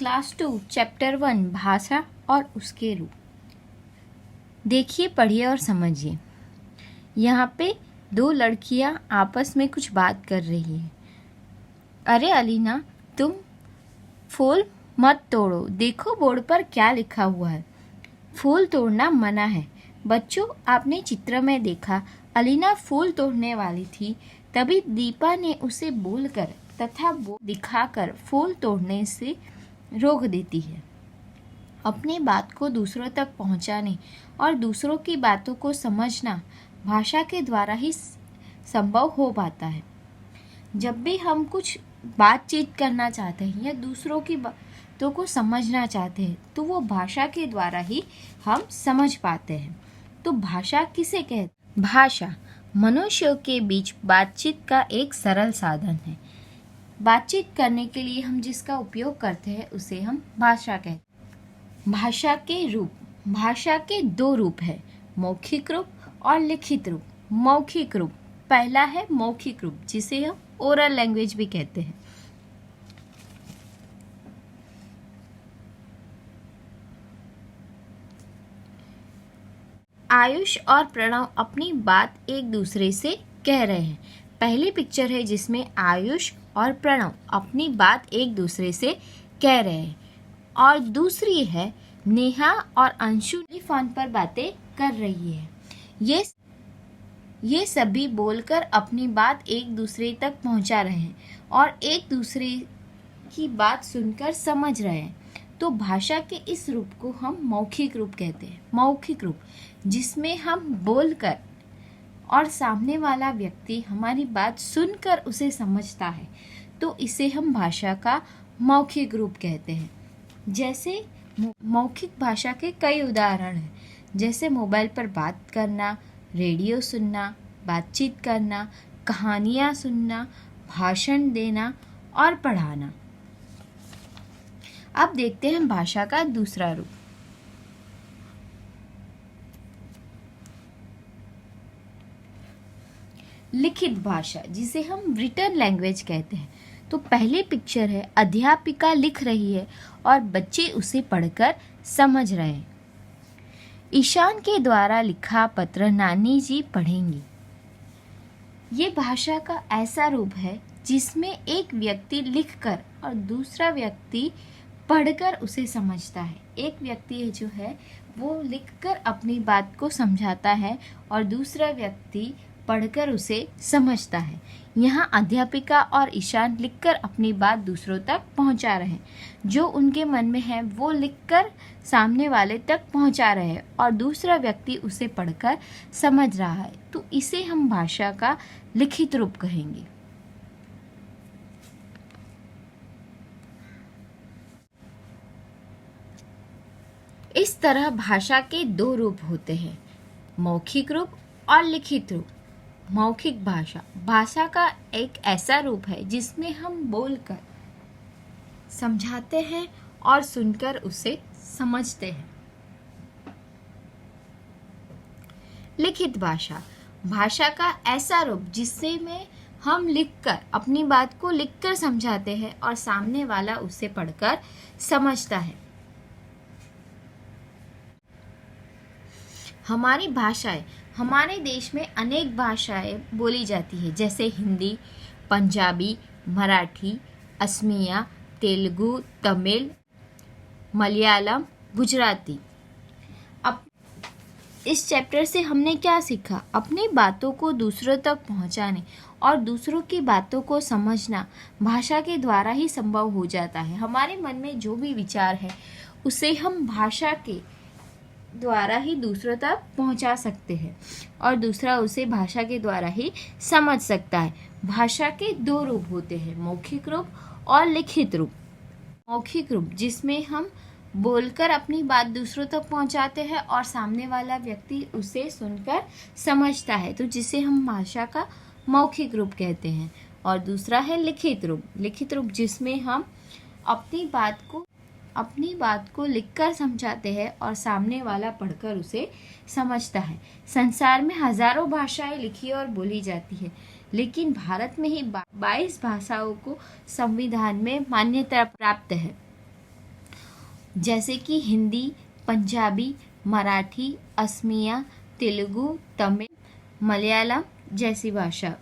Class 2 chapter 1 भाषा और उसके रूप। देखिए, पढ़िए और समझिए। यहाँ पे दो लड़कियाँ आपस में कुछ बात कर रही हैं। अरे अलीना, तुम फूल मत तोड़ो, देखो बोर्ड पर क्या लिखा हुआ है। फूल तोड़ना मना है। बच्चों, आपने चित्र में देखा अलीना फूल तोड़ने वाली थी, तभी दीपा ने उसे बोलकर तथा दिखाकर फूल तोड़ने से रोक देती है। अपनी बात को दूसरों तक पहुंचाने और दूसरों की बातों को समझना भाषा के द्वारा ही संभव हो पाता है। जब भी हम कुछ बातचीत करना चाहते हैं या दूसरों की बातों को समझना चाहते हैं तो वो भाषा के द्वारा ही हम समझ पाते हैं। तो भाषा किसे कहते हैं? भाषा मनुष्यों के बीच बातचीत का एक सरल साधन है। बातचीत करने के लिए हम जिसका उपयोग करते हैं उसे हम भाषा कहते हैं। भाषा के रूप। भाषा के दो रूप है, मौखिक रूप और लिखित रूप। मौखिक रूप पहला है मौखिक रूप, जिसे हम ओरल लैंग्वेज भी कहते हैं। आयुष और प्रणव अपनी बात एक दूसरे से कह रहे हैं। पहली पिक्चर है जिसमें आयुष और प्रणव अपनी बात एक दूसरे से कह रहे हैं और दूसरी है नेहा और अंशु फोन पर बातें कर रही है। ये सभी बोलकर अपनी बात एक दूसरे तक पहुंचा रहे हैं और एक दूसरे की बात सुनकर समझ रहे हैं। तो भाषा के इस रूप को हम मौखिक रूप कहते हैं। मौखिक रूप जिसमें हम बोलकर और सामने वाला व्यक्ति हमारी बात सुनकर उसे समझता है, तो इसे हम भाषा का मौखिक रूप कहते हैं। जैसे मौखिक भाषा के कई उदाहरण हैं, जैसे मोबाइल पर बात करना, रेडियो सुनना, बातचीत करना, कहानियाँ सुनना, भाषण देना और पढ़ाना। अब देखते हैं भाषा का दूसरा रूप। लिखित भाषा, जिसे हम रिटन लैंग्वेज कहते हैं। तो पहली पिक्चर है, अध्यापिका लिख रही है और बच्चे उसे पढ़कर समझ रहे हैं। ईशान के द्वारा लिखा पत्र नानी जी पढ़ेंगी। ये भाषा का ऐसा रूप है जिसमें एक व्यक्ति लिखकर और दूसरा व्यक्ति पढ़कर उसे समझता है। एक व्यक्ति जो है वो लिखकर अपनी बात को समझाता है और दूसरा व्यक्ति पढ़कर उसे समझता है। यहाँ अध्यापिका और ईशान लिखकर अपनी बात दूसरों तक पहुँचा रहे हैं। जो उनके मन में है वो लिखकर सामने वाले तक पहुँचा रहे हैं और दूसरा व्यक्ति उसे पढ़कर समझ रहा है। तो इसे हम भाषा का लिखित रूप कहेंगे। इस तरह भाषा के दो रूप होते हैं, मौखिक रूप और लिखित रूप। मौखिक भाषा भाषा का एक ऐसा रूप है जिसमें हम बोलकर समझाते हैं और सुनकर उसे समझते हैं। लिखित भाषा भाषा का ऐसा रूप जिसमें हम लिखकर अपनी बात को लिखकर समझाते हैं और सामने वाला उसे पढ़कर समझता है। हमारी भाषाएं, हमारे देश में अनेक भाषाएं बोली जाती है, जैसे हिंदी, पंजाबी, मराठी, असमिया, तेलुगु, तमिल, मलयालम, गुजराती। अब इस चैप्टर से हमने क्या सीखा? अपनी बातों को दूसरों तक पहुंचाने और दूसरों की बातों को समझना भाषा के द्वारा ही संभव हो जाता है। हमारे मन में जो भी विचार है उसे हम भाषा के द्वारा ही दूसरों तक पहुंचा सकते हैं और दूसरा उसे भाषा के द्वारा ही समझ सकता है। भाषा के दो रूप होते हैं, मौखिक रूप और लिखित रूप। मौखिक रूप जिसमें हम बोलकर अपनी बात दूसरों तक पहुंचाते हैं और सामने वाला व्यक्ति उसे सुनकर समझता है, तो जिसे हम भाषा का मौखिक रूप कहते हैं। और दूसरा है लिखित रूप। लिखित रूप जिसमें हम अपनी बात को लिखकर समझाते हैं और सामने वाला पढ़कर उसे समझता है। संसार में हजारों भाषाएं लिखी और बोली जाती है, लेकिन भारत में ही 22 भाषाओं को संविधान में मान्यता प्राप्त है। जैसे कि हिंदी, पंजाबी, मराठी, असमिया, तेलुगु, तमिल, मलयालम जैसी भाषा।